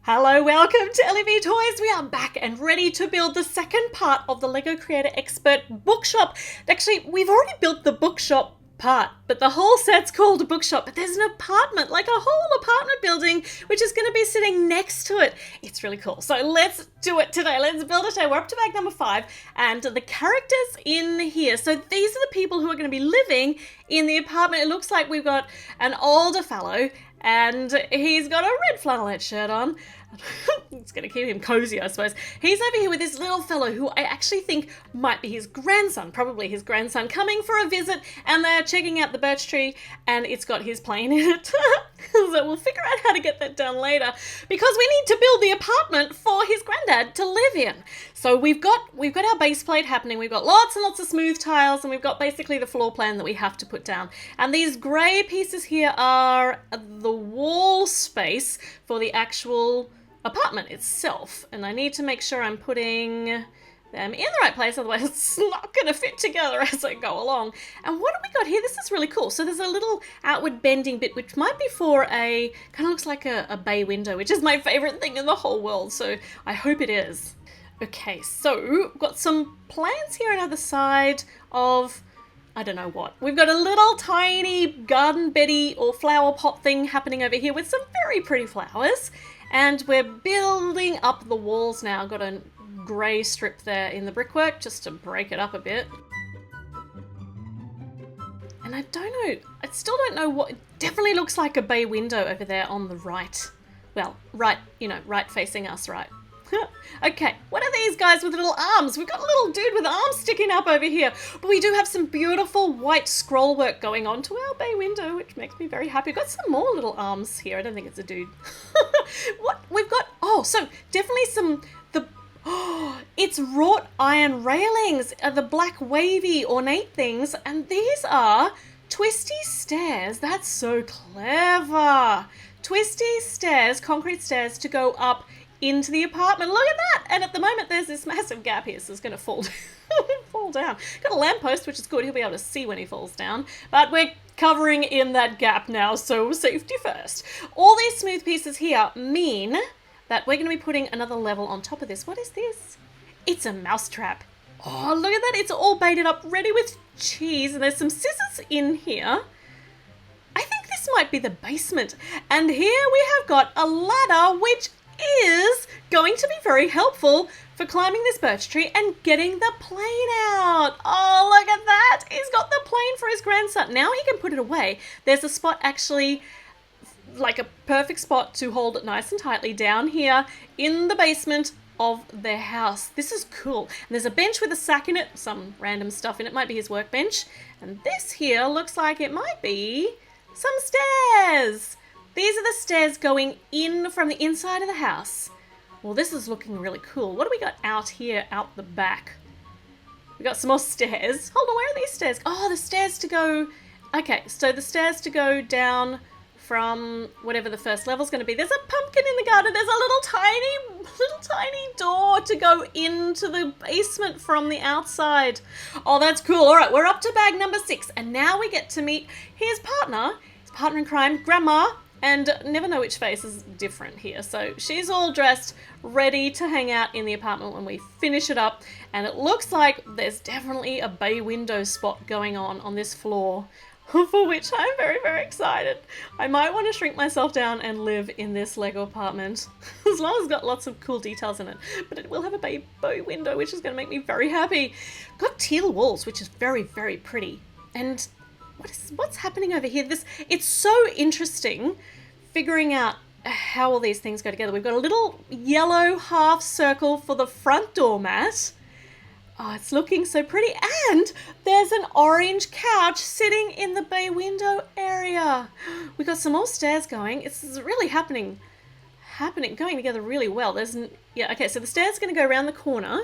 Hello, welcome to LEV Toys. We are back and ready to build the second part of the LEGO Creator Expert Bookshop. Actually, we've already built the bookshop part, but the whole set's called a bookshop, but there's an apartment, like a whole apartment building, which is going to be sitting next to it. It's really cool. So let's do it today. Let's build it today. We're up to bag number 5, and the characters in here. So these are the people who are going to be living in the apartment. It looks like we've got an older fellow, and he's got a red flannelette shirt on. It's going to keep him cozy, I suppose. He's over here with this little fellow who I actually think might be his grandson, probably his grandson, coming for a visit, and they're checking out the birch tree, and it's got his plane in it. So we'll figure out how to get that done later, because we need to build the apartment for his granddad to live in. So we've got our base plate happening. We've got lots and lots of smooth tiles, and we've got basically the floor plan that we have to put down. And these grey pieces here are the wall space for the actual apartment itself, and I need to make sure I'm putting them in the right place, otherwise it's not going to fit together as I go along. And what have we got here? This is really cool. So there's a little outward bending bit, which might be for a, kind of looks like a bay window, which is my favourite thing in the whole world, so I hope it is. Okay, so we've got some plants here on either side of, I don't know what. We've got a little tiny garden beddy or flower pot thing happening over here with some very pretty flowers. And we're building up the walls now. Got a grey strip there in the brickwork just to break it up a bit. And I don't know, I still don't know what, it definitely looks like a bay window over there on the right. Well, right, right facing us, right. Okay, what are these guys with little arms? We've got a little dude with arms sticking up over here. But we do have some beautiful white scroll work going on to our bay window, which makes me very happy. We've got some more little arms here. I don't think it's a dude. What we've got, so definitely it's wrought iron railings, the black wavy ornate things, and these are twisty stairs. That's so clever. Twisty stairs, concrete stairs to go up into the apartment. Look at that! And at the moment there's this massive gap here, so it's going to fall down. Got a lamppost, which is good. He'll be able to see when he falls down. But we're covering in that gap now, so safety first. All these smooth pieces here mean that we're going to be putting another level on top of this. What is this? It's a mousetrap. Oh, look at that. It's all baited up, ready with cheese. And there's some scissors in here. I think this might be the basement. And here we have got a ladder, which is going to be very helpful for climbing this birch tree and getting the plane out. Oh, look at that. He's got the plane for his grandson. Now he can put it away. There's a spot actually, like a perfect spot to hold it nice and tightly down here in the basement of their house. This is cool. And there's a bench with a sack in it, some random stuff in it. Might be his workbench. And this here looks like it might be some stairs. These are the stairs going in from the inside of the house. Well, this is looking really cool. What do we got out here, out the back? We got some more stairs. Hold on, where are these stairs? Oh, the stairs to go... Okay, so the stairs to go down from whatever the first level's going to be. There's a pumpkin in the garden. There's a little tiny door to go into the basement from the outside. Oh, that's cool. All right, we're up to bag number 6, and now we get to meet his partner in crime, Grandma. And never know which face is different here. So she's all dressed, ready to hang out in the apartment when we finish it up. And it looks like there's definitely a bay window spot going on this floor, for which I'm very, very excited. I might want to shrink myself down and live in this Lego apartment, as long as it's got lots of cool details in it. But it will have a bay window, which is going to make me very happy. Got teal walls, which is very, very pretty. And what's happening over here? It's so interesting figuring out how all these things go together. We've got a little yellow half circle for the front doormat. Oh, it's looking so pretty. And there's an orange couch sitting in the bay window area. We've got some more stairs going. It's really going together really well. Okay, so the stairs are going to go around the corner.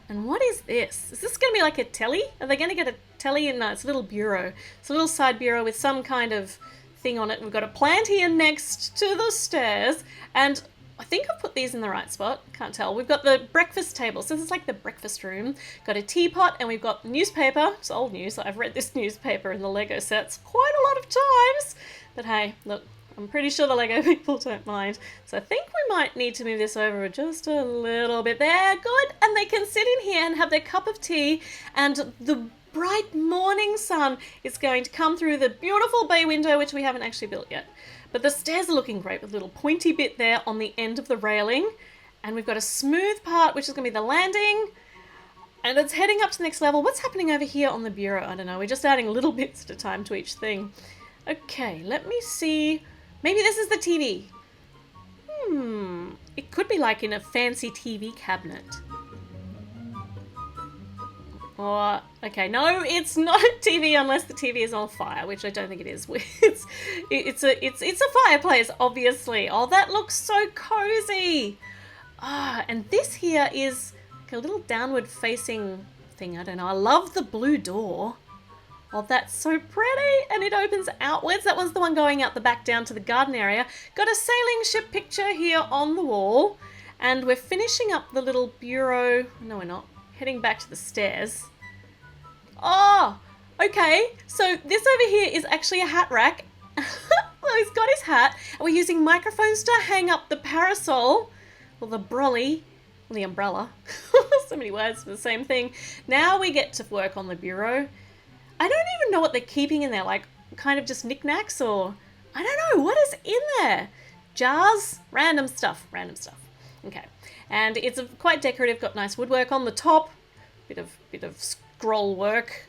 And what is this? Is this going to be like a telly? Are they going to get a telly? No, it's a little bureau. It's a little side bureau with some kind of thing on it. We've got a plant here next to the stairs. And I think I've put these in the right spot. Can't tell. We've got the breakfast table. So this is like the breakfast room. Got a teapot, and we've got newspaper. It's old news. I've read this newspaper in the Lego sets quite a lot of times. But hey, look, I'm pretty sure the Lego people don't mind. So I think we might need to move this over just a little bit. There, good. And they can sit in here and have their cup of tea, and the bright morning sun is going to come through the beautiful bay window, which we haven't actually built yet. But the stairs are looking great with a little pointy bit there on the end of the railing. And we've got a smooth part, which is going to be the landing. And it's heading up to the next level. What's happening over here on the bureau? I don't know. We're just adding little bits at a time to each thing. Okay, let me see. Maybe this is the TV. It could be like in a fancy TV cabinet. Or, okay, no, it's not a TV unless the TV is on fire, which I don't think it is. It's a fireplace, obviously. Oh, that looks so cozy. Ah, and this here is like a little downward facing thing. I don't know. I love the blue door. Oh, that's so pretty. And it opens outwards. That one's the one going out the back down to the garden area. Got a sailing ship picture here on the wall. And we're finishing up the little bureau. No, we're not. Heading back to the stairs. Oh, okay. So this over here is actually a hat rack. Well, he's got his hat. And we're using microphones to hang up the parasol. Or the brolly. Or the umbrella. So many words for the same thing. Now we get to work on the bureau. I don't even know what they're keeping in there. Like, kind of just knickknacks or... I don't know. What is in there? Jars? Random stuff. Random stuff. Okay. And it's quite decorative. Got nice woodwork on the top. Bit of scroll work.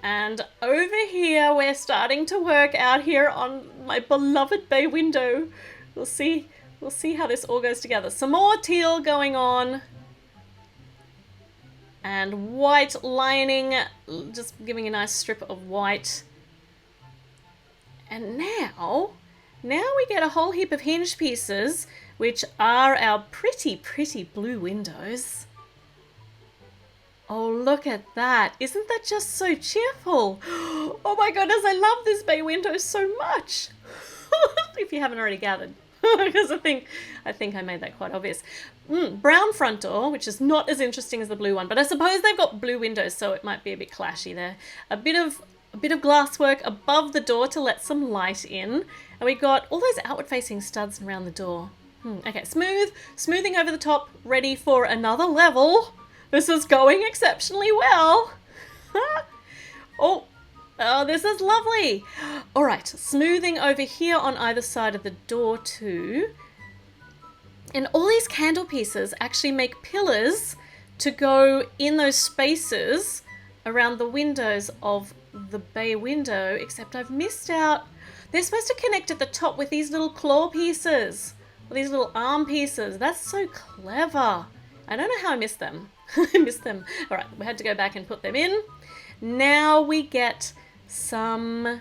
And over here, we're starting to work out here on my beloved bay window. We'll see how this all goes together. Some more teal going on. And white lining, just giving a nice strip of white. And now we get a whole heap of hinge pieces, which are our pretty, pretty blue windows. Oh, look at that. Isn't that just so cheerful? Oh my goodness, I love this bay window so much. If you haven't already gathered. Because I think I made that quite obvious. Brown front door, which is not as interesting as the blue one, but I suppose they've got blue windows, so it might be a bit clashy there. A bit of glass work above the door to let some light in, and we got all those outward facing studs around the door. Okay, smoothing over the top, ready for another level. This is going exceptionally well. Oh, this is lovely. All right, smoothing over here on either side of the door too. And all these candle pieces actually make pillars to go in those spaces around the windows of the bay window, except I've missed out. They're supposed to connect at the top with these little claw pieces, or these little arm pieces. That's so clever. I don't know how I missed them. I missed them. All right, we had to go back and put them in. Now we get some...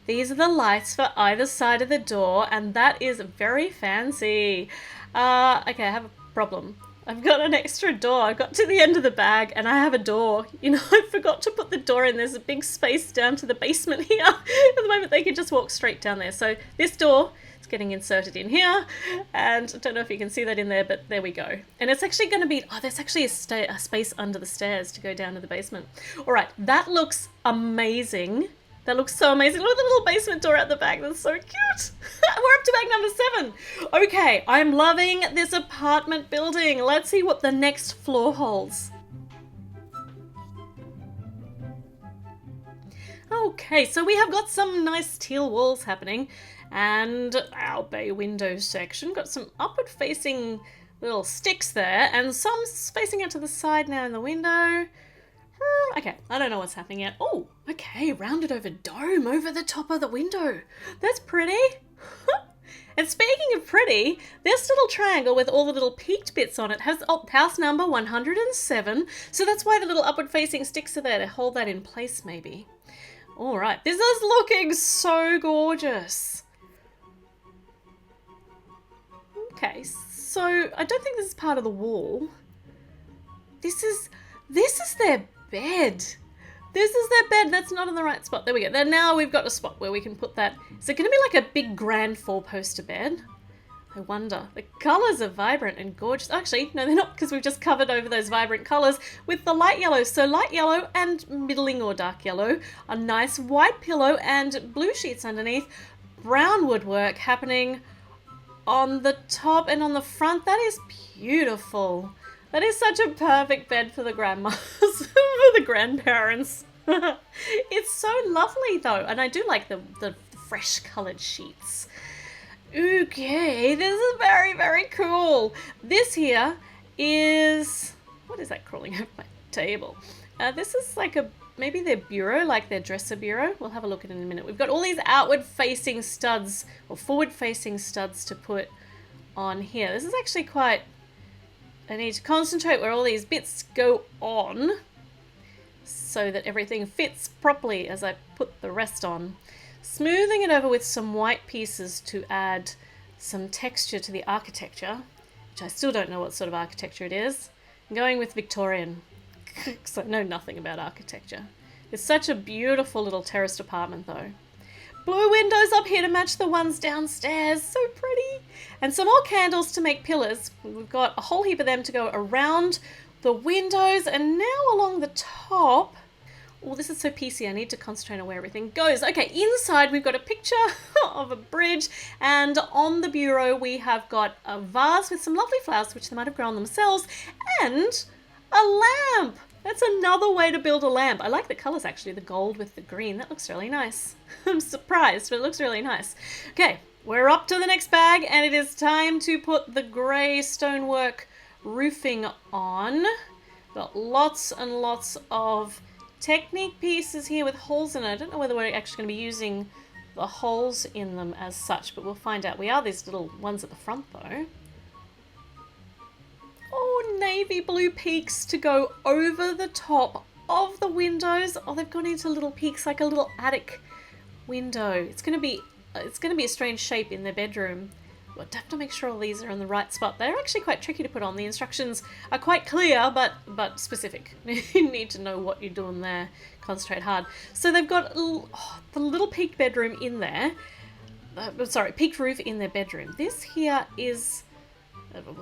These are the lights for either side of the door, and that is very fancy. Okay, I have a problem. I've got an extra door. I got to the end of the bag and I have a door. You know, I forgot to put the door in. There's a big space down to the basement here. At the moment, they can just walk straight down there. So this door is getting inserted in here. And I don't know if you can see that in there, but there we go. And it's actually going to be... Oh, there's actually a space under the stairs to go down to the basement. All right, that looks amazing. That looks so amazing. Look at the little basement door at the back. That's so cute. We're up to bag number 7. Okay, I'm loving this apartment building. Let's see what the next floor holds. Okay, so we have got some nice teal walls happening. And our bay window section. Got some upward facing little sticks there. And some facing out to the side now in the window. Okay, I don't know what's happening yet. Oh, okay, rounded over dome over the top of the window. That's pretty. And speaking of pretty, this little triangle with all the little peaked bits on it has house number 107. So that's why the little upward facing sticks are there to hold that in place maybe. All right, this is looking so gorgeous. Okay, so I don't think this is part of the wall. This is their bed. This is their bed. That's not in the right spot. There we go. Then now we've got a spot where we can put that. Is it going to be like a big grand 4-poster bed? I wonder. The colours are vibrant and gorgeous. Actually, no, they're not, because we've just covered over those vibrant colours with the light yellow. So light yellow and middling or dark yellow. A nice white pillow and blue sheets underneath. brown woodwork happening on the top and on the front. That is beautiful. That is such a perfect bed for the grandmas, for the grandparents. It's so lovely though, and I do like the fresh coloured sheets. Okay, this is very, very cool. This here is, what is that crawling over my table? This is like maybe their bureau, like their dresser bureau. We'll have a look at it in a minute. We've got all these outward facing studs or forward facing studs to put on here. This is actually quite, I need to concentrate where all these bits go on so that everything fits properly as I put the rest on. Smoothing it over with some white pieces to add some texture to the architecture, which I still don't know what sort of architecture it is. I'm going with Victorian, because I know nothing about architecture. It's such a beautiful little terraced apartment though. Blue windows up here to match the ones downstairs, so pretty. And some more candles to make pillars. We've got a whole heap of them to go around the windows, and now along the top. Oh, this is so PC. I need to concentrate on where everything goes. Okay, inside we've got a picture of a bridge, and on the bureau we have got a vase with some lovely flowers, which they might have grown themselves, and a lamp. That's another way to build a lamp. I like the colours actually, the gold with the green. That looks really nice. I'm surprised, but it looks really nice. Okay, we're up to the next bag, and it is time to put the grey stonework roofing on. Got lots and lots of Technique pieces here with holes in it. I don't know whether we're actually going to be using the holes in them as such, but we'll find out. We are these little ones at the front though. Oh, navy blue peaks to go over the top of the windows. Oh, they've gone into little peaks like a little attic window. It's going to be a strange shape in their bedroom. We'll have to make sure all these are in the right spot. They're actually quite tricky to put on. The instructions are quite clear, but specific. You need to know what you're doing there. Concentrate hard. So they've got the little peaked bedroom in there. Peaked roof in their bedroom. This here is,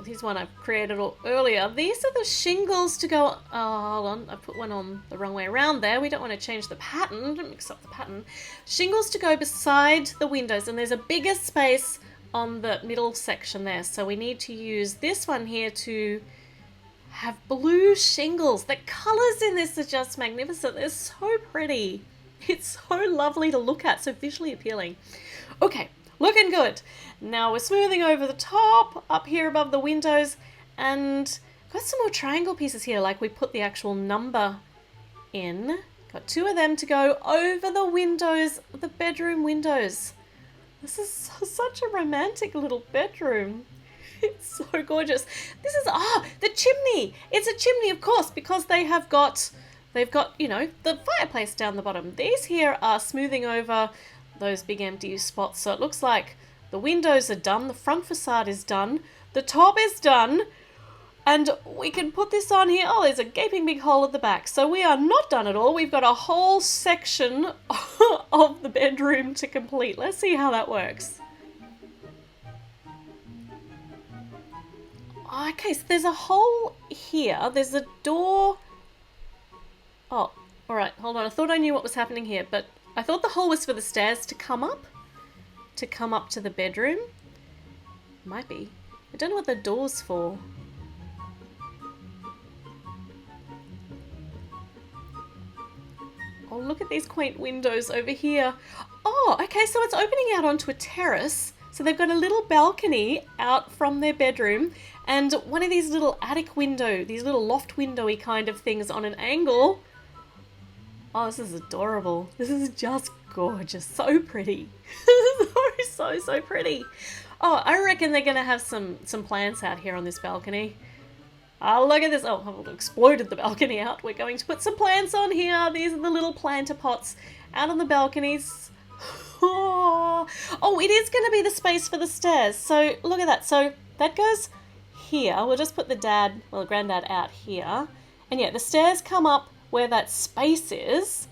here's one I've created earlier. These are the shingles to go, hold on, I put one on the wrong way around there. We don't want to change the pattern, don't mix up the pattern. Shingles to go beside the windows, and there's a bigger space on the middle section there, so we need to use this one here to have blue shingles. The colours in this are just magnificent. They're so pretty. It's so lovely to look at, so visually appealing. Okay, looking good. Now we're smoothing over the top up here above the windows, and got some more triangle pieces here, like we put the actual number in. Got two of them to go over the windows, the bedroom windows. This is such a romantic little bedroom. It's so gorgeous. This is, the chimney. It's a chimney, of course, because they've got, you know, the fireplace down the bottom. These here are smoothing over those big empty spots. So it looks like the windows are done. The front facade is done. The top is done. And we can put this on here. Oh, there's a gaping big hole at the back. So we are not done at all. We've got a whole section of the bedroom to complete. Let's see how that works. Okay, so there's a hole here. There's a door. Oh, all right. Hold on. I thought I knew what was happening here, but I thought the hole was for the stairs to come up to the bedroom. Might be. I don't know what the door's for. Oh, look at these quaint windows over here. Oh, okay, so it's opening out onto a terrace. So they've got a little balcony out from their bedroom and one of these little attic window, these little loft windowy kind of things on an angle. Oh, this is adorable. This is just gorgeous. So pretty. so pretty. Oh, I reckon they're going to have some plants out here on this balcony. Oh, look at this. Oh, I've exploded the balcony out. We're going to put some plants on here. These are the little planter pots out on the balconies. Oh, it is going to be the space for the stairs. So look at that. So that goes here. We'll just put the granddad out here. And yeah, the stairs come up where that space is.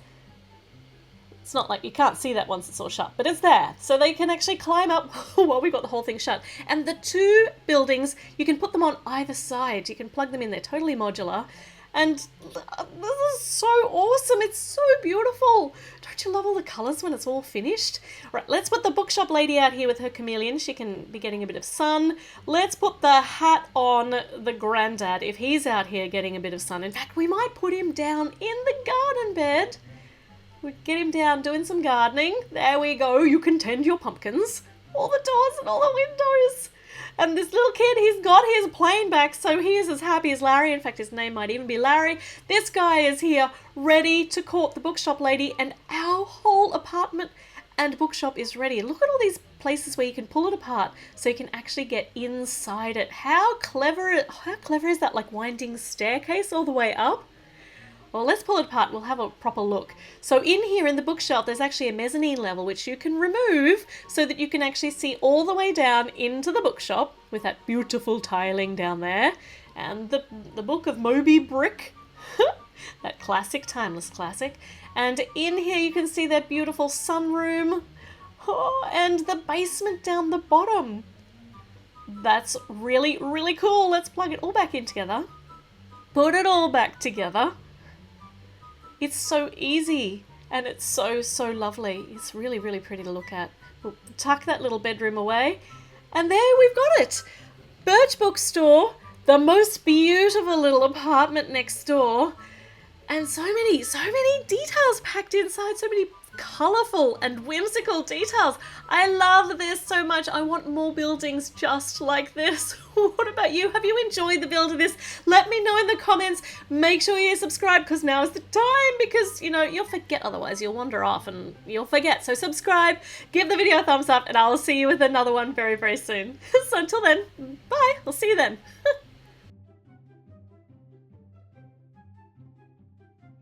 It's not like you can't see that once it's all shut, but it's there. So they can actually climb up while we've got the whole thing shut. And the two buildings, you can put them on either side. You can plug them in. They're totally modular. And this is so awesome. It's so beautiful. Don't you love all the colours when it's all finished? Right, let's put the bookshop lady out here with her chameleon. She can be getting a bit of sun. Let's put the hat on the granddad if he's out here getting a bit of sun. In fact, we might put him down in the garden bed. We get him down doing some gardening. There we go. You can tend your pumpkins. All the doors and all the windows. And this little kid, he's got his plane back, so he is as happy as Larry. In fact, his name might even be Larry. This guy is here, ready to court the bookshop lady, and our whole apartment and bookshop is ready. Look at all these places where you can pull it apart so you can actually get inside it. How clever is that, like winding staircase all the way up? Well, let's pull it apart. We'll have a proper look. So in here in the bookshop, there's actually a mezzanine level which you can remove so that you can actually see all the way down into the bookshop with that beautiful tiling down there. And the book of Moby Brick, that classic, timeless classic. And in here you can see that beautiful sunroom and the basement down the bottom. That's really, really cool. Let's plug it all back in together. Put it all back together. It's so easy and it's so, so lovely. It's really, really pretty to look at. We'll tuck that little bedroom away and there we've got it. Birch Bookstore, the most beautiful little apartment next door, and so many details packed inside, so many colourful and whimsical details. I love this so much. I want more buildings just like this. What about you? Have you enjoyed the build of this? Let me know in the comments. Make sure you subscribe because now is the time, because you know you'll forget, otherwise you'll wander off and you'll forget. So subscribe, give the video a thumbs up, and I'll see you with another one very, very soon. So until then, bye. I'll see you then.